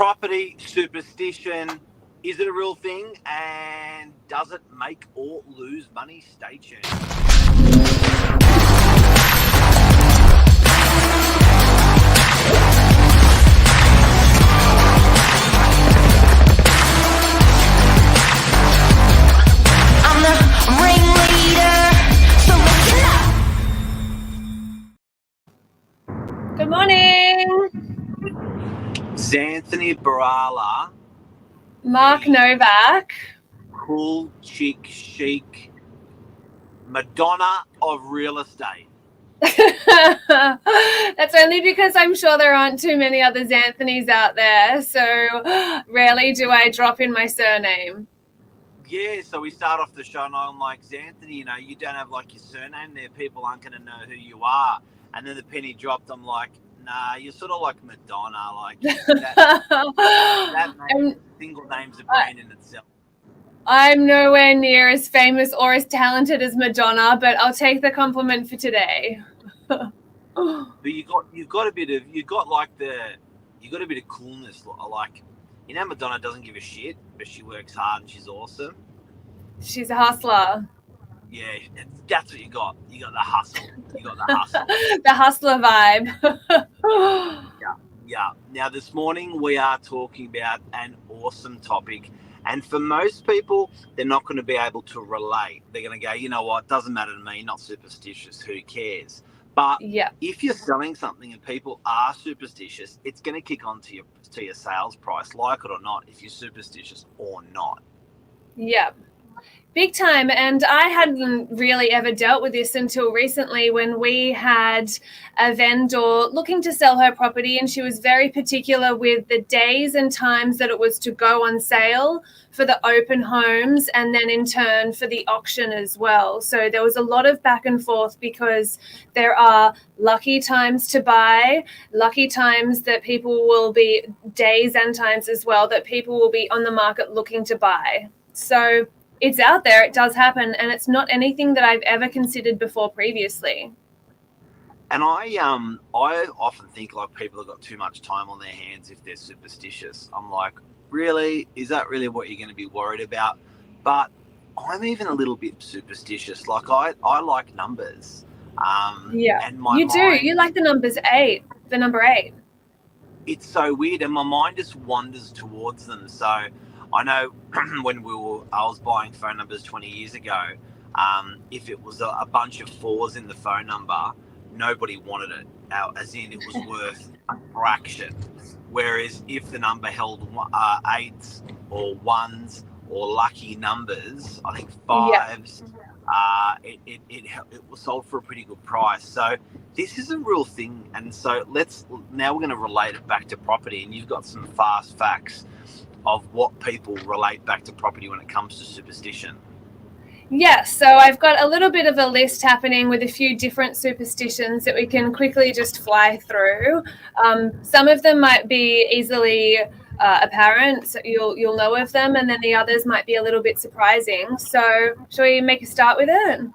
Property superstition, is it a real thing, and does it make or lose money? Stay tuned. I'm the ringleader, so Good morning. Zanthany, Borula, Mark Novak. cool, chic, Madonna of real estate. That's only because I'm sure there aren't too many other Zanthonys out there, so rarely do I drop in my surname. Yeah, so we start off the show and I'm like, Zanthony, you know, you don't have like your surname there. People aren't going to know who you are. And then the penny dropped. I'm like, nah, you're sort of like Madonna. Like that name, single name's a brand in itself. I'm nowhere near as famous or as talented as Madonna, but I'll take the compliment for today. But you've got a bit of coolness. Like, you know, Madonna doesn't give a shit, but she works hard and she's awesome. She's a hustler. Yeah, that's what you got. You got the hustle. The hustler vibe. Yeah. Now, this morning we are talking about an awesome topic. And for most people, they're not going to be able to relate. They're going to go, you know what, doesn't matter to me, not superstitious, who cares? But if you're selling something and people are superstitious, it's going to kick on to your sales price, like it or not, if you're superstitious or not. Yeah. Big time. And I hadn't really ever dealt with this until recently when we had a vendor looking to sell her property, and she was very particular with the days and times that it was to go on sale for the open homes and then in turn for the auction as well. So there was a lot of back and forth because there are lucky times to buy, lucky times that people will be, days and times as well, that people will be on the market looking to buy. So it's out there, it does happen, and it's not anything that I've ever considered before previously. And I often think like people have got too much time on their hands if they're superstitious. I'm like, really? Is that really what you're going to be worried about? But I'm even a little bit superstitious. Like I like numbers. And You like the number 8. It's so weird, and my mind just wanders towards them. So I know when I was buying phone numbers 20 years ago, if it was a bunch of 4s in the phone number, nobody wanted it, as in it was worth a fraction. Whereas if the number held 8s or 1s or lucky numbers, I think 5s, it was sold for a pretty good price. So this is a real thing. And so now we're going to relate it back to property, and you've got some fast facts of what people relate back to property when it comes to superstition. Yes, so I've got a little bit of a list happening with a few different superstitions that we can quickly just fly through. Some of them might be easily apparent, so you'll know of them, and then the others might be a little bit surprising. So shall we make a start with it?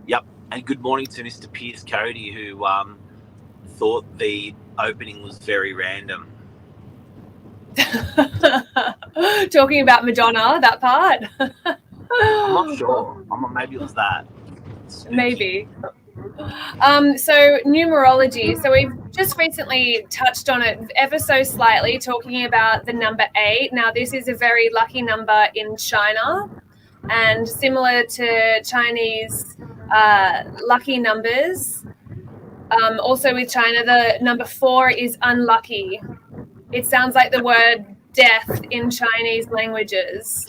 Yep, and good morning to Mr. Pierce Cody, who thought the opening was very random. Talking about Madonna, that part. I'm not sure. Maybe it was that. Spooky. Maybe. So numerology. So we've just recently touched on it ever so slightly, talking about the number 8. Now, this is a very lucky number in China, and similar to Chinese lucky numbers. Also with China, the number 4 is unlucky. It sounds like the word death in Chinese languages.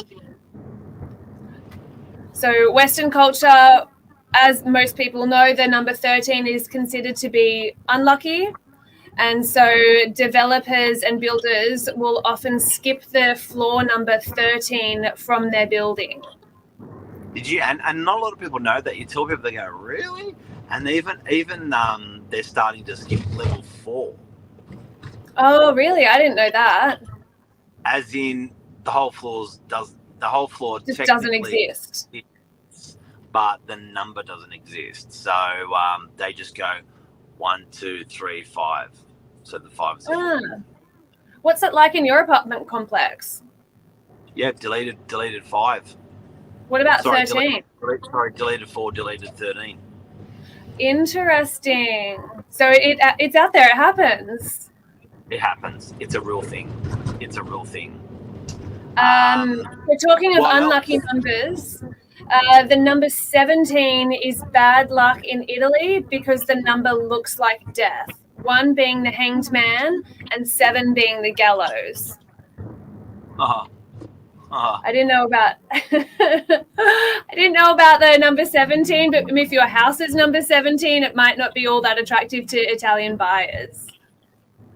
So Western culture, as most people know, the number 13 is considered to be unlucky. And so developers and builders will often skip the floor number 13 from their building. Did you? And not a lot of people know that. You tell people, they go, really? And even they're starting to skip level 4. Oh, really? I didn't know that. As in, the whole floor just doesn't exist. But the number doesn't exist. So they just go 1, 2, 3, 5. So the 5 is What's it like in your apartment complex? Yeah, deleted 5. What about Sorry, 13? deleted 4, deleted 13. Interesting. So it's out there. It happens. It happens. It's a real thing. We're talking of what unlucky else? numbers. The number 17 is bad luck in Italy because the number looks like death. 1 being the hanged man and 7 being the gallows. I didn't know about the number 17, but if your house is number 17, it might not be all that attractive to Italian buyers.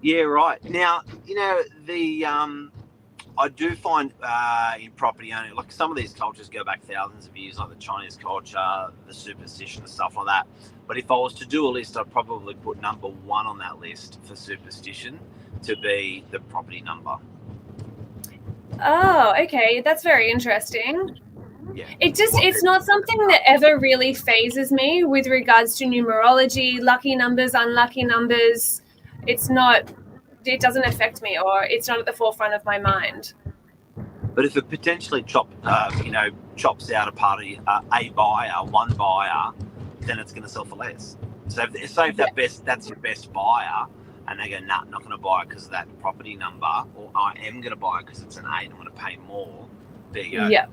Yeah, right. Now, I do find in property owning, like some of these cultures go back thousands of years, like the Chinese culture, the superstition, stuff like that. But if I was to do a list, I'd probably put number 1 on that list for superstition to be the property number. Oh, okay. That's very interesting. Yeah. It's not something that ever really phases me with regards to numerology, lucky numbers, unlucky numbers. It doesn't affect me, or it's not at the forefront of my mind. But if it potentially chops out a party, one buyer, then it's going to sell for less. So if that's your best buyer, and they go, nah, not going to buy it because of that property number, or I am going to buy it because it's an 8, I'm going to pay more. There you go. Yeah.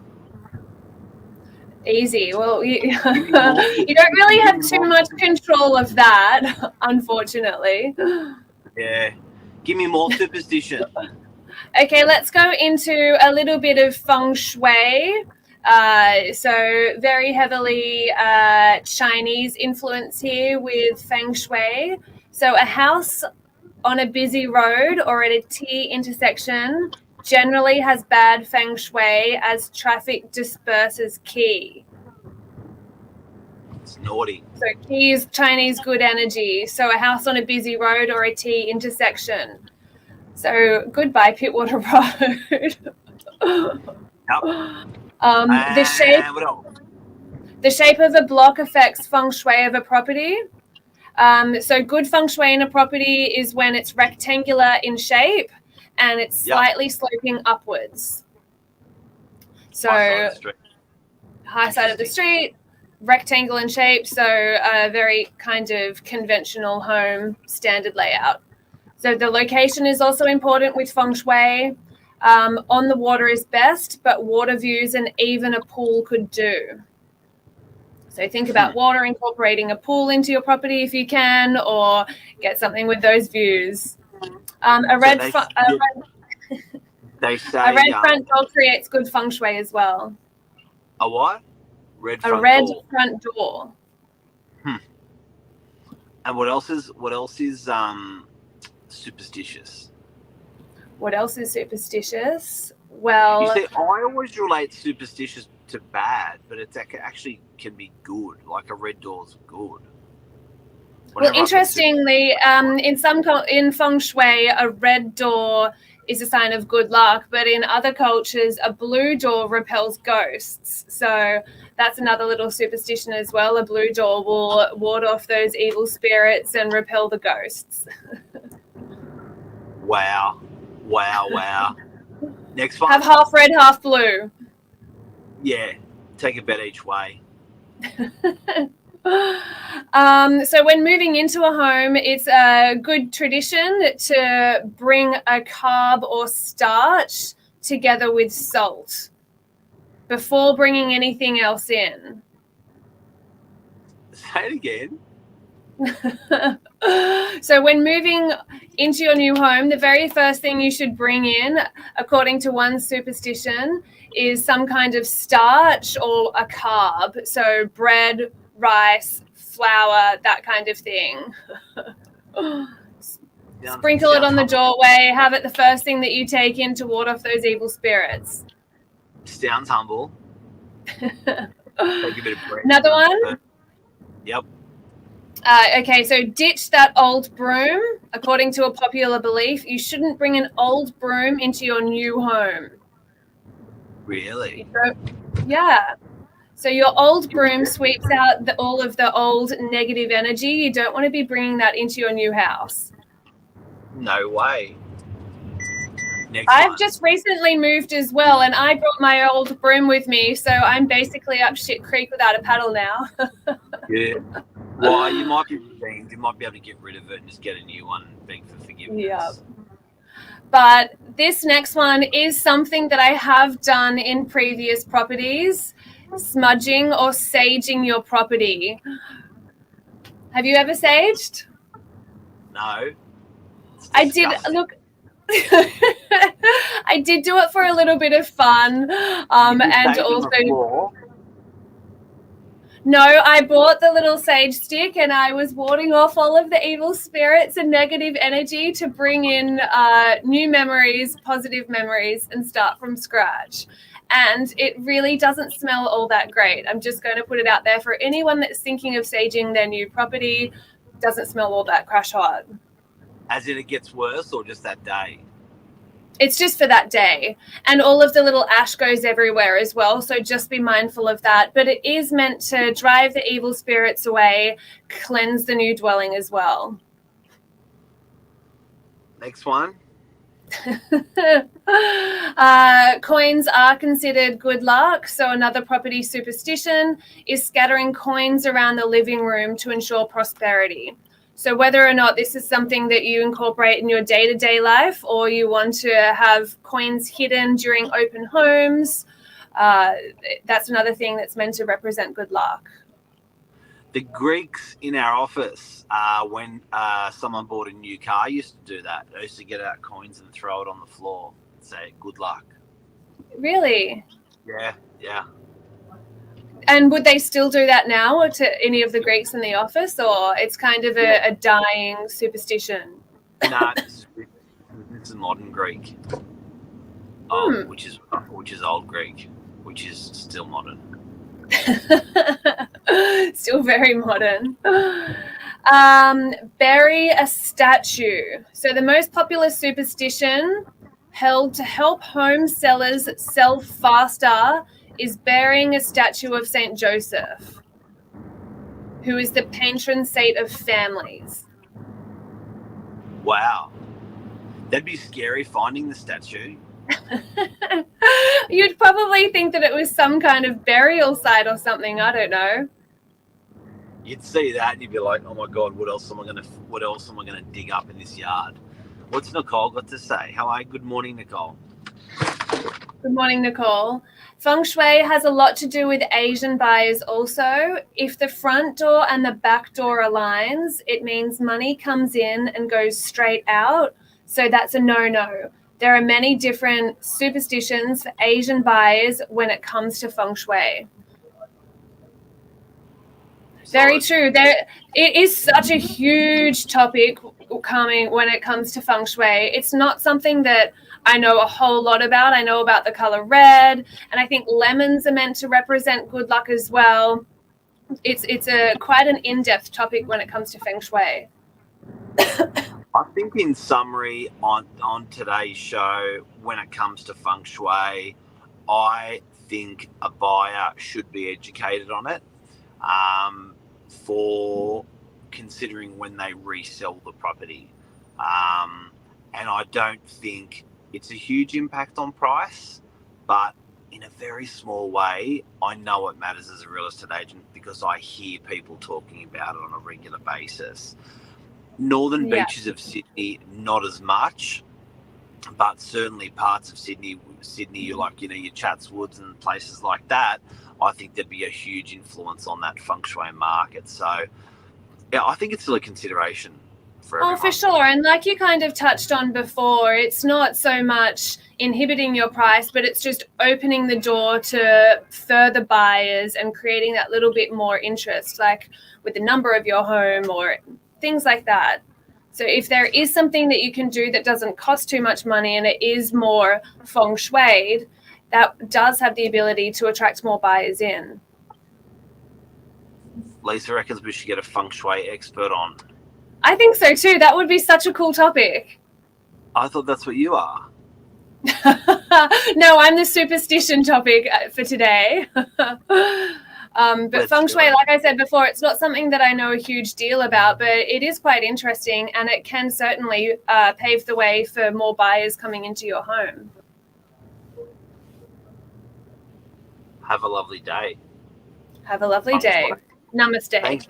Easy. Well, you don't really have too much control of that, unfortunately. Yeah. Give me more superstition. Okay, let's go into a little bit of feng shui. So very heavily Chinese influence here with feng shui. So a house on a busy road or at a T intersection generally has bad feng shui as traffic disperses qi. It's naughty. So qi is Chinese good energy. So a house on a busy road or a T intersection. So goodbye, Pittwater Road. Yep. The shape of a block affects feng shui of a property. So good feng shui in a property is when it's rectangular in shape and it's slightly sloping upwards. So high side of the street, rectangle in shape, so a very kind of conventional home standard layout. So the location is also important with feng shui. On the water is best, but water views and even a pool could do. So think about water, incorporating a pool into your property if you can, or get something with those views. A red front door creates good feng shui as well. A what? A red front door. And what else is superstitious? What else is superstitious? Well, you see, I always relate superstitious to bad, but it actually can be good. Like a red door's good. Well, interestingly, in feng shui, a red door is a sign of good luck, but in other cultures, a blue door repels ghosts. So that's another little superstition as well. A blue door will ward off those evil spirits and repel the ghosts. Wow. Next one. Have half red, half blue. Yeah, take a bet each way. So when moving into a home, it's a good tradition to bring a carb or starch together with salt before bringing anything else in. Say it again. So when moving into your new home, the very first thing you should bring in, according to one superstition, is some kind of starch or a carb. So bread, rice, flour, that kind of thing. Sprinkle it on the doorway. Have it the first thing that you take in to ward off those evil spirits. Sounds humble. Take a bit of bread. Another one? Yep. Okay, so ditch that old broom. According to a popular belief, you shouldn't bring an old broom into your new home. Really? Yeah. So your old broom sweeps out all of the old negative energy. You don't want to be bringing that into your new house. No way. Next I've one. just recently moved as well, and I brought my old broom with me, so I'm basically up shit creek without a paddle now. Yeah. Well, you might be redeemed. You might be able to get rid of it and just get a new one and beg for forgiveness. Yeah. But this next one is something that I have done in previous properties, smudging or saging your property. Have you ever saged? No. It's I did. disgusting. Look, I did do it for a little bit of fun, Did you and sage on the also floor? no, I bought the little sage stick and I was warding off all of the evil spirits and negative energy to bring in new memories, positive memories, and start from scratch. And it really doesn't smell all that great. I'm just going to put it out there for anyone that's thinking of saging their new property. Doesn't smell all that crash hot. As in it gets worse or just that day? It's just for that day. And all of the little ash goes everywhere as well. So just be mindful of that. But it is meant to drive the evil spirits away, cleanse the new dwelling as well. Next one. Coins are considered good luck. So another property superstition is scattering coins around the living room to ensure prosperity. So whether or not this is something that you incorporate in your day-to-day life or you want to have coins hidden during open homes, that's another thing that's meant to represent good luck. The Greeks in our office, when someone bought a new car, used to do that. They used to get out coins and throw it on the floor and say, good luck. Really? Yeah. And would they still do that now to any of the Greeks in the office, or it's kind of a dying superstition? No, it's a modern Greek. Which is old Greek, which is still modern. Still very modern. Bury a statue. So the most popular superstition held to help home sellers sell faster is burying a statue of Saint Joseph, who is the patron saint of families. Wow. That'd be scary finding the statue. You'd probably think that it was some kind of burial site or something. I don't know. You'd see that and you'd be like, "Oh my God, what else am I gonna dig up in this yard?" What's Nicole got to say? How are you? Good morning, Nicole. Good morning, Nicole. Feng Shui has a lot to do with Asian buyers also. If the front door and the back door aligns, it means money comes in and goes straight out. So that's a no-no. There are many different superstitions for Asian buyers when it comes to Feng Shui. Very true. It is such a huge topic coming when it comes to Feng Shui. It's not something that I know a whole lot about. I know about the color red, and I think lemons are meant to represent good luck as well. It's a quite an in-depth topic when it comes to Feng Shui. I think in summary on today's show, when it comes to Feng Shui, I think a buyer should be educated on it for considering when they resell the property. And I don't think it's a huge impact on price, but in a very small way, I know it matters as a real estate agent because I hear people talking about it on a regular basis. Northern beaches of Sydney, not as much, but certainly parts of Sydney, like, your Chatswoods and places like that, I think there'd be a huge influence on that Feng Shui market. So, yeah, I think it's still a consideration for everyone. Oh, for sure. And like you kind of touched on before, it's not so much inhibiting your price, but it's just opening the door to further buyers and creating that little bit more interest, like with the number of your home or things like that. So if there is something that you can do that doesn't cost too much money and it is more Feng Shui, that does have the ability to attract more buyers in. Lisa reckons we should get a Feng Shui expert on. I think so too. That would be such a cool topic. I thought that's what you are. No, I'm the superstition topic for today. But Let's feng do shui, it. like I said before, it's not something that I know a huge deal about, but it is quite interesting, and it can certainly pave the way for more buyers coming into your home. Have a lovely day. Have a lovely day. Namaste. Thanks.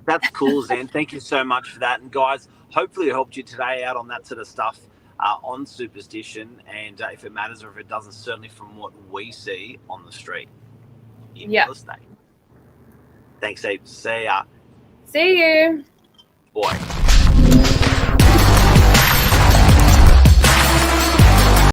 That's cool, Zen. Thank you so much for that. And guys, hopefully it helped you today out on that sort of stuff on superstition. And if it matters or if it doesn't, certainly from what we see on the street in real estate. Thanks, Eve. See ya. See you. Boy.